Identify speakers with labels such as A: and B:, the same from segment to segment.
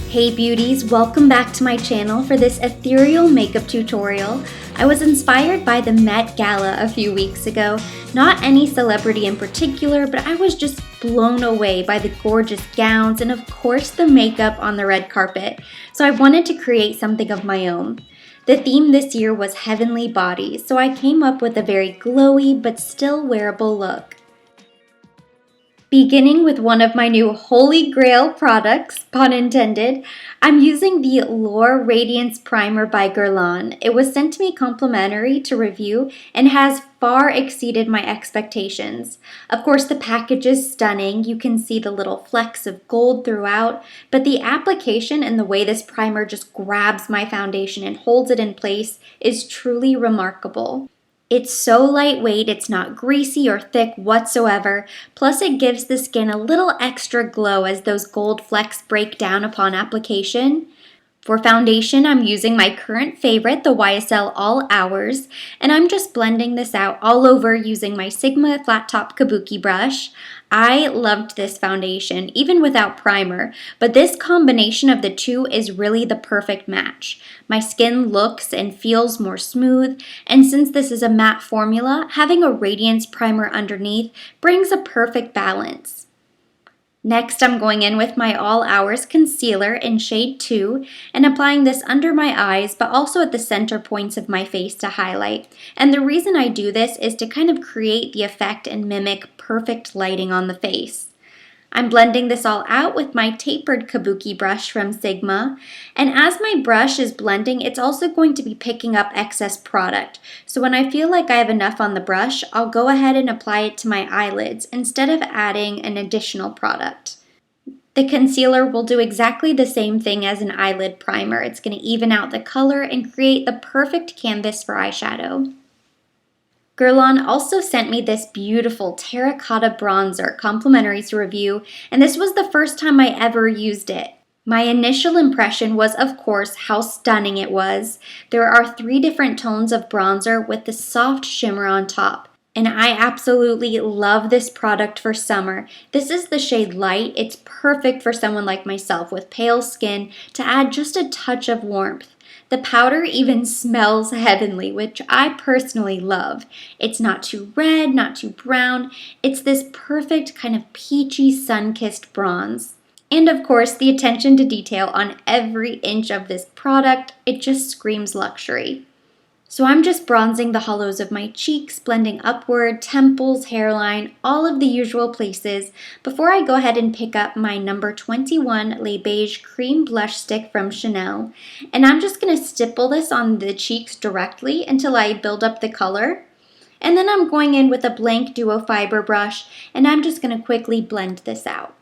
A: Hey beauties, welcome back to my channel for this ethereal makeup tutorial. I was inspired by the Met Gala a few weeks ago. Not any celebrity in particular, but I was just blown away by the gorgeous gowns and of course the makeup on the red carpet. So I wanted to create something of my own. The theme this year was heavenly bodies, so I came up with a very glowy but still wearable look. Beginning with one of my new holy grail products, pun intended, I'm using the L'Or Radiance Primer by Guerlain. It was sent to me complimentary to review and has far exceeded my expectations. Of course, the package is stunning. You can see the little flecks of gold throughout, but the application and the way this primer just grabs my foundation and holds it in place is truly remarkable. It's so lightweight, it's not greasy or thick whatsoever, plus it gives the skin a little extra glow as those gold flecks break down upon application. For foundation, I'm using my current favorite, the YSL All Hours, and I'm just blending this out all over using my Sigma Flat Top Kabuki brush. I loved this foundation, even without primer, but this combination of the two is really the perfect match. My skin looks and feels more smooth, and since this is a matte formula, having a radiance primer underneath brings a perfect balance. Next, I'm going in with my All Hours concealer in shade 2 and applying this under my eyes, but also at the center points of my face to highlight. And the reason I do this is to kind of create the effect and mimic perfect lighting on the face. I'm blending this all out with my tapered kabuki brush from Sigma, and as my brush is blending, it's also going to be picking up excess product. So when I feel like I have enough on the brush, I'll go ahead and apply it to my eyelids instead of adding an additional product. The concealer will do exactly the same thing as an eyelid primer. It's going to even out the color and create the perfect canvas for eyeshadow. Guerlain also sent me this beautiful terracotta bronzer complimentary to review, and this was the first time I ever used it. My initial impression was, of course, how stunning it was. There are 3 different tones of bronzer with the soft shimmer on top, and I absolutely love this product for summer. This is the shade Light. It's perfect for someone like myself with pale skin to add just a touch of warmth. The powder even smells heavenly, which I personally love. It's not too red, not too brown. It's this perfect kind of peachy sun-kissed bronze. And of course, the attention to detail on every inch of this product, it just screams luxury. So I'm just bronzing the hollows of my cheeks, blending upward, temples, hairline, all of the usual places before I go ahead and pick up my number 21 Les Beige Cream Blush Stick from Chanel. And I'm just going to stipple this on the cheeks directly until I build up the color. And then I'm going in with a blank duo fiber brush and I'm just going to quickly blend this out.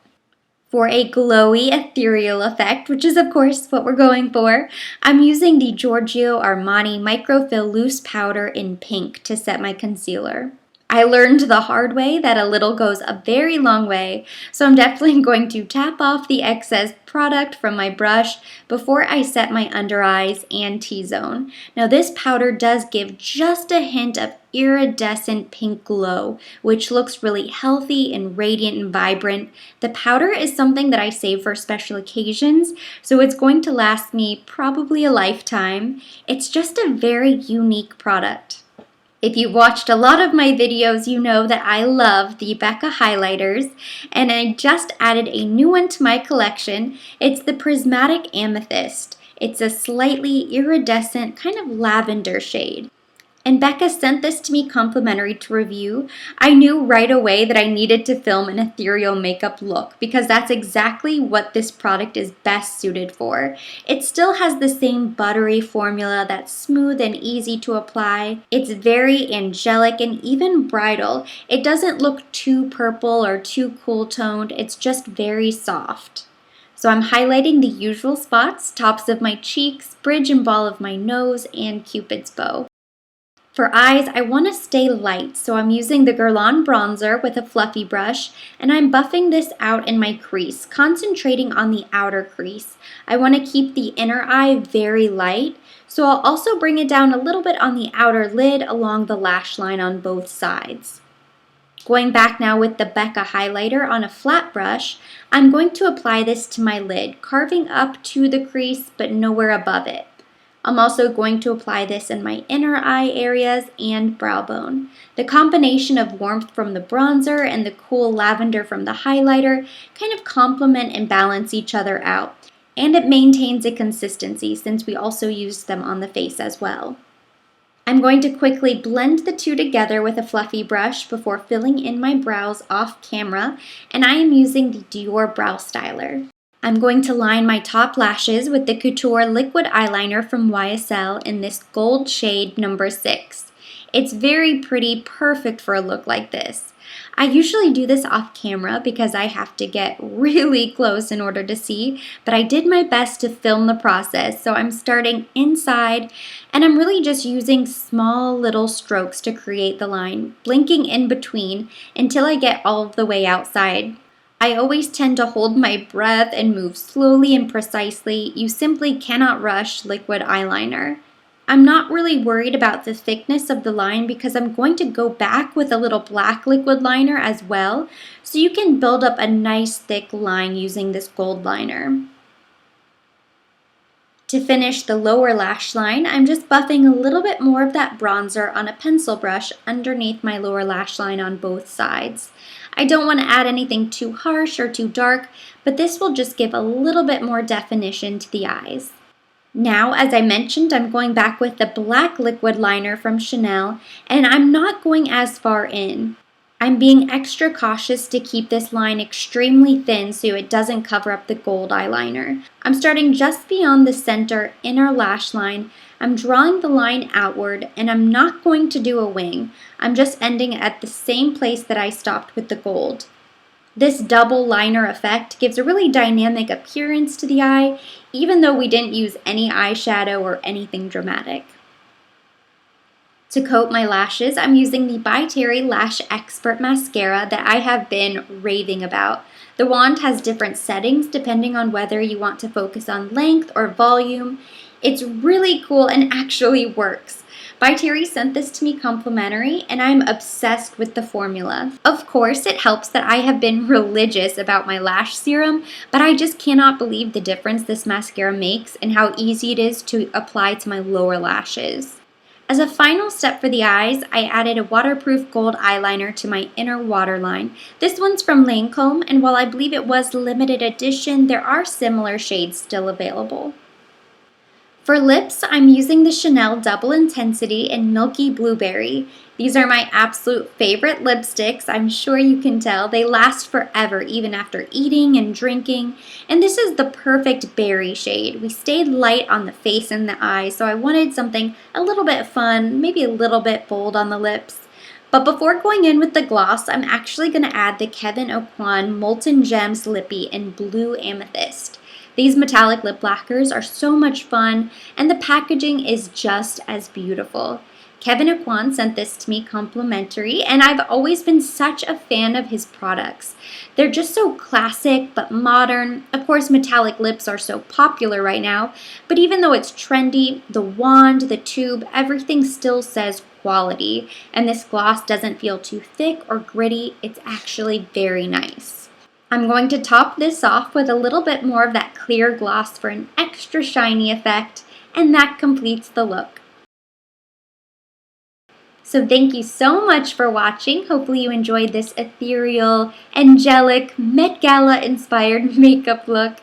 A: For a glowy ethereal effect, which is of course what we're going for, I'm using the Giorgio Armani Microfill Loose Powder in pink to set my concealer. I learned the hard way that a little goes a very long way, so I'm definitely going to tap off the excess product from my brush before I set my under eyes and T-zone. Now this powder does give just a hint of iridescent pink glow, which looks really healthy and radiant and vibrant. The powder is something that I save for special occasions, so it's going to last me probably a lifetime. It's just a very unique product. If you've watched a lot of my videos, you know that I love the Becca highlighters, and I just added a new one to my collection. It's the Prismatic Amethyst. It's a slightly iridescent kind of lavender shade. And Becca sent this to me complimentary to review. I knew right away that I needed to film an ethereal makeup look because that's exactly what this product is best suited for. It still has the same buttery formula that's smooth and easy to apply. It's very angelic and even bridal. It doesn't look too purple or too cool toned. It's just very soft. So I'm highlighting the usual spots, tops of my cheeks, bridge and ball of my nose, and Cupid's bow. For eyes, I want to stay light, so I'm using the Guerlain bronzer with a fluffy brush, and I'm buffing this out in my crease, concentrating on the outer crease. I want to keep the inner eye very light, so I'll also bring it down a little bit on the outer lid along the lash line on both sides. Going back now with the Becca highlighter on a flat brush, I'm going to apply this to my lid, carving up to the crease but nowhere above it. I'm also going to apply this in my inner eye areas and brow bone. The combination of warmth from the bronzer and the cool lavender from the highlighter kind of complement and balance each other out. And it maintains a consistency since we also used them on the face as well. I'm going to quickly blend the two together with a fluffy brush before filling in my brows off camera, and I am using the Dior Brow Styler. I'm going to line my top lashes with the Couture Liquid Eyeliner from YSL in this gold shade number 6. It's very pretty, perfect for a look like this. I usually do this off camera because I have to get really close in order to see, but I did my best to film the process, so I'm starting inside, and I'm really just using small little strokes to create the line, blinking in between until I get all of the way outside. I always tend to hold my breath and move slowly and precisely. You simply cannot rush liquid eyeliner. I'm not really worried about the thickness of the line because I'm going to go back with a little black liquid liner as well, so you can build up a nice thick line using this gold liner. To finish the lower lash line, I'm just buffing a little bit more of that bronzer on a pencil brush underneath my lower lash line on both sides. I don't want to add anything too harsh or too dark, but this will just give a little bit more definition to the eyes. Now, as I mentioned, I'm going back with the black liquid liner from Chanel, and I'm not going as far in. I'm being extra cautious to keep this line extremely thin so it doesn't cover up the gold eyeliner. I'm starting just beyond the center inner lash line. I'm drawing the line outward, and I'm not going to do a wing. I'm just ending at the same place that I stopped with the gold. This double liner effect gives a really dynamic appearance to the eye, even though we didn't use any eyeshadow or anything dramatic. To coat my lashes, I'm using the By Terry Lash Expert Mascara that I have been raving about. The wand has different settings depending on whether you want to focus on length or volume. It's really cool and actually works. By Terry sent this to me complimentary, and I'm obsessed with the formula. Of course, it helps that I have been religious about my lash serum, but I just cannot believe the difference this mascara makes and how easy it is to apply to my lower lashes. As a final step for the eyes, I added a waterproof gold eyeliner to my inner waterline. This one's from Lancome, and while I believe it was limited edition, there are similar shades still available. For lips, I'm using the Chanel Double Intensity in Milky Blueberry. These are my absolute favorite lipsticks. I'm sure you can tell. They last forever, even after eating and drinking. And this is the perfect berry shade. We stayed light on the face and the eyes, so I wanted something a little bit fun, maybe a little bit bold on the lips. But before going in with the gloss, I'm actually going to add the Kevyn Aucoin Molten Gems Lippy in Blue Amethyst. These metallic lip lacquers are so much fun, and the packaging is just as beautiful. Kevyn Aucoin sent this to me complimentary, and I've always been such a fan of his products. They're just so classic but modern. Of course, metallic lips are so popular right now, but even though it's trendy, the wand, the tube, everything still says quality, and this gloss doesn't feel too thick or gritty. It's actually very nice. I'm going to top this off with a little bit more of that clear gloss for an extra shiny effect, and that completes the look. So thank you so much for watching. Hopefully you enjoyed this ethereal, angelic, Met Gala inspired makeup look.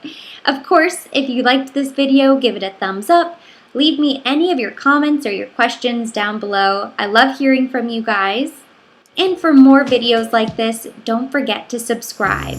A: Of course, if you liked this video, give it a thumbs up. Leave me any of your comments or your questions down below. I love hearing from you guys. And for more videos like this, don't forget to subscribe.